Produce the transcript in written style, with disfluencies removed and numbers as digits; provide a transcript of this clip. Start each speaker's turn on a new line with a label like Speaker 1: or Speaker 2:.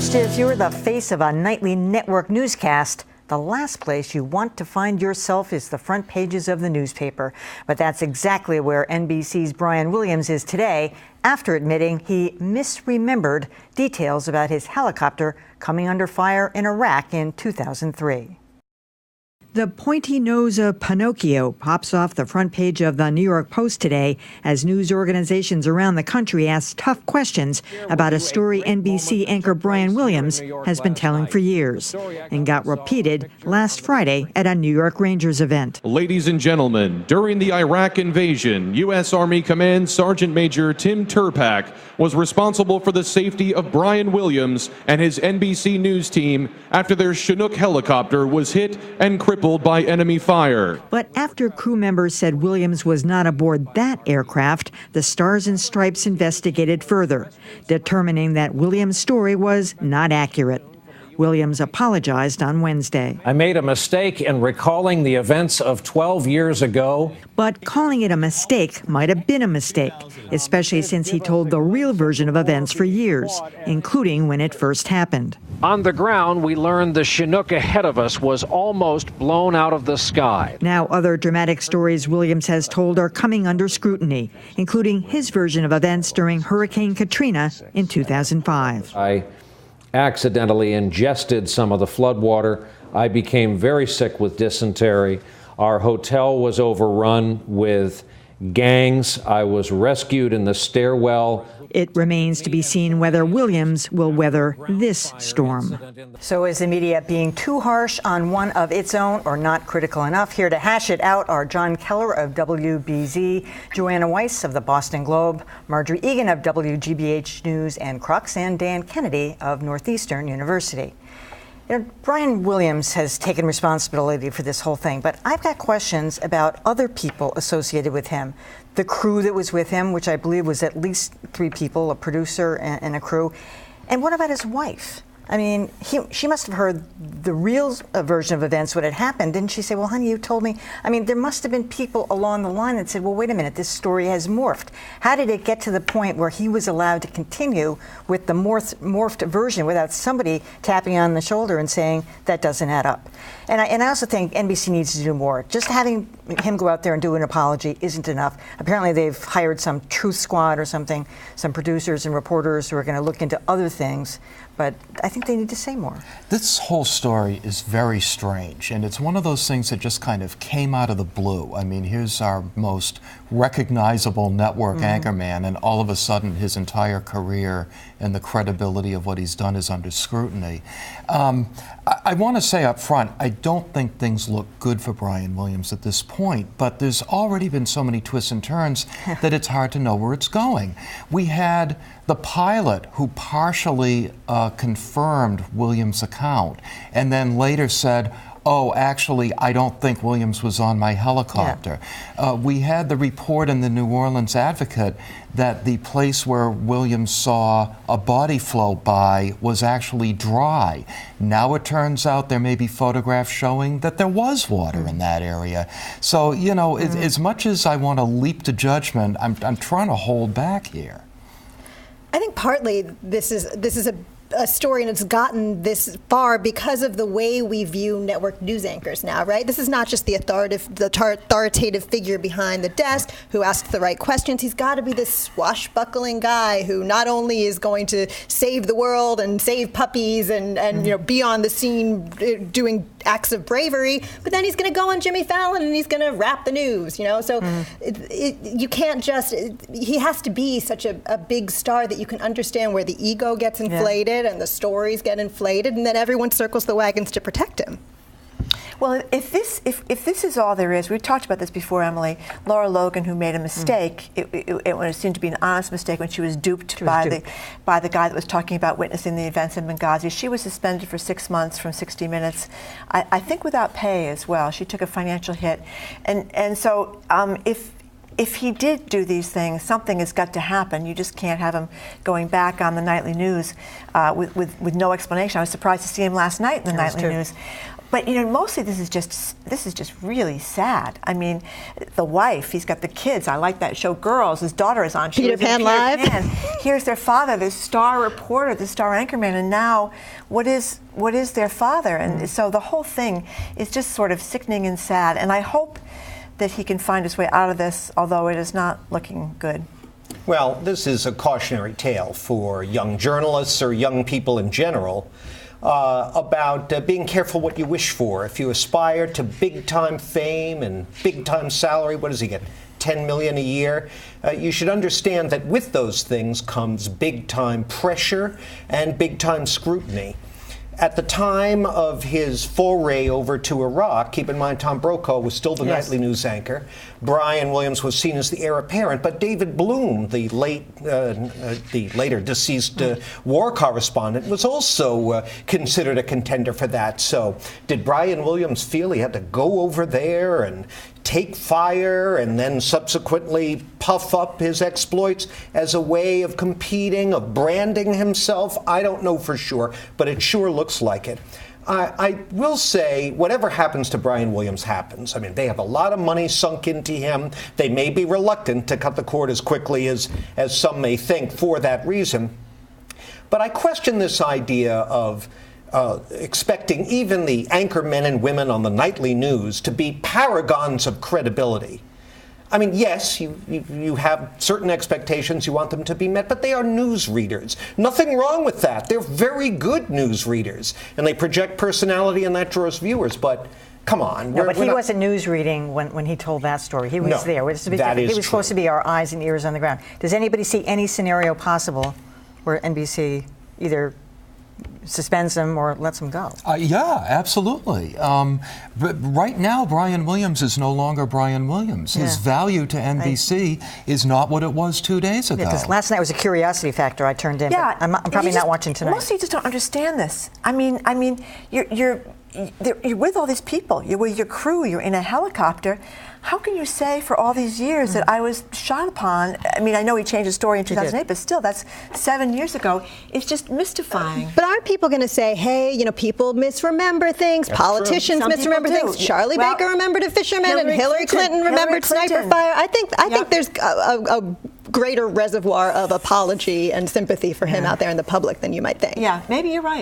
Speaker 1: First, if you're the face of a nightly network newscast, the last place you want to find yourself is the front pages of the newspaper. But that's exactly where NBC's Brian Williams is today, after admitting he misremembered details about his helicopter coming under fire in Iraq in 2003. The pointy nose of Pinocchio pops off the front page of the New York Post today as news organizations around the country ask tough questions about a story NBC anchor Brian Williams has been telling for years and got repeated last Friday at a New York Rangers event.
Speaker 2: Ladies and gentlemen, during the Iraq invasion, U.S. Army Command Sergeant Major Tim Turpak was responsible for the safety of Brian Williams and his NBC News team after their Chinook helicopter was hit and crippled by enemy fire.
Speaker 1: But after crew members said Williams was not aboard that aircraft, the Stars and Stripes investigated further, determining that Williams' story was not accurate. Williams apologized on Wednesday.
Speaker 3: I made a mistake in recalling the events of 12 years ago.
Speaker 1: But calling it a mistake might have been a mistake, especially since he told the real version of events for years, including when it first happened.
Speaker 3: On the ground, we learned the Chinook ahead of us was almost blown out of the sky.
Speaker 1: Now, other dramatic stories Williams has told are coming under scrutiny, including his version of events during Hurricane Katrina in 2005.
Speaker 3: I accidentally ingested some of the floodwater. I became very sick with dysentery. Our hotel was overrun with gangs. I was rescued in the stairwell.
Speaker 1: It remains to be seen whether Williams will weather this storm. So is the media being too harsh on one of its own or not critical enough? Here to hash it out are John Keller of WBZ, Joanna Weiss of the Boston Globe, Marjorie Egan of WGBH News and Crux, and Dan Kennedy of Northeastern University. You know, Brian Williams has taken responsibility for this whole thing, but I've got questions about other people associated with him. The crew that was with him, which I believe was at least 3 people, a producer and a crew. And what about his wife? I mean, she must have heard the real version of events when it happened. Didn't she say, well, honey, you told me? I mean, there must have been people along the line that said, well, wait a minute, this story has morphed. How did it get to the point where he was allowed to continue with the morphed version without somebody tapping on the shoulder and saying, that doesn't add up? And I also think NBC needs to do more. Just having him go out there and do an apology isn't enough. Apparently they've hired some truth squad or something, some producers and reporters who are going to look into other things. But I think they need to say more.
Speaker 4: This whole story is very strange, and it's one of those things that just kind of came out of the blue. I mean, here's our most recognizable network anchorman, and all of a sudden his entire career and the credibility of what he's done is under scrutiny. I want to say up front, I don't think things look good for Brian Williams at this point, but there's already been so many twists and turns that it's hard to know where it's going. We had the pilot who partially confirmed Williams' account and then later said, oh, actually, I don't think Williams was on my helicopter. Yeah. We had the report in the New Orleans Advocate that the place where Williams saw a body float by was actually dry. Now it turns out there may be photographs showing that there was water in that area. So, you know, as much as I want to leap to judgment, I'm trying to hold back here.
Speaker 5: I think partly this is a story, and it's gotten this far because of the way we view network news anchors now, right? This is not just the authoritative figure behind the desk who asks the right questions. He's got to be this swashbuckling guy who not only is going to save the world and save puppies and you know, be on the scene doing acts of bravery, but then he's going to go on Jimmy Fallon and he's going to rap the news, you know? So you can't just, he has to be such a big star that you can understand where the ego gets inflated and the stories get inflated, and then everyone circles the wagons to protect him.
Speaker 6: Well, if this is all there is, we talked about this before, Emily. Laura Logan, who made a mistake, it seemed to be an honest mistake when she was duped by the guy that was talking about witnessing the events in Benghazi. She was suspended for 6 months from 60 Minutes, I think without pay as well. She took a financial hit, and so if he did do these things, something has got to happen. You just can't have him going back on the nightly news with no explanation. I was surprised to see him last night in the nightly news. But mostly this is just really sad. I mean, the wife, he's got the kids. I like that show, Girls. His daughter is on.
Speaker 5: Peter Pan Live.
Speaker 6: Here's their father, the star reporter, the star anchorman, and now what is their father? And so the whole thing is just sort of sickening and sad. And I hope that he can find his way out of this, although it is not looking good.
Speaker 7: Well, this is a cautionary tale for young journalists or young people in general. About being careful what you wish for. If you aspire to big-time fame and big-time salary, what does he get, $10 million a year? You should understand that with those things comes big-time pressure and big-time scrutiny. At the time of his foray over to Iraq, keep in mind Tom Brokaw was still the nightly news anchor. Brian Williams was seen as the heir apparent, but David Bloom, the later deceased war correspondent, was also considered a contender for that. So did Brian Williams feel he had to go over there and take fire and then subsequently puff up his exploits as a way of competing, of branding himself? I don't know for sure, but it sure looks like it. I will say, whatever happens to Brian Williams happens. I mean, they have a lot of money sunk into him. They may be reluctant to cut the cord as quickly as some may think for that reason. But I question this idea of expecting even the anchor men and women on the nightly news to be paragons of credibility. I mean, yes, you have certain expectations, you want them to be met, but they are news readers. Nothing wrong with that. They're very good news readers, and they project personality, and that draws viewers, but come on.
Speaker 1: No, but he wasn't news reading when he told that story. He was there. He was supposed to be our eyes and ears on the ground. Does anybody see any scenario possible where NBC either suspends him or lets him go?
Speaker 4: Yeah, absolutely. But right now, Brian Williams is no longer Brian Williams. His value to NBC is not what it was 2 days ago.
Speaker 1: Because last night was a curiosity factor I turned in.
Speaker 6: Yeah,
Speaker 1: I'm probably not watching tonight.
Speaker 6: Most of you just don't understand this. I mean, you're with all these people. You're with your crew. You're in a helicopter. How can you say for all these years that I was shot upon? I mean, I know he changed his story in 2008, but still, that's 7 years ago. It's just mystifying.
Speaker 5: But aren't people going to say, hey, people misremember things, politicians misremember things, Charlie Baker remembered a fisherman, and Hillary Clinton remembered sniper fire? I think there's a greater reservoir of apology and sympathy for him out there in the public than you might think.
Speaker 6: Yeah, maybe you're right.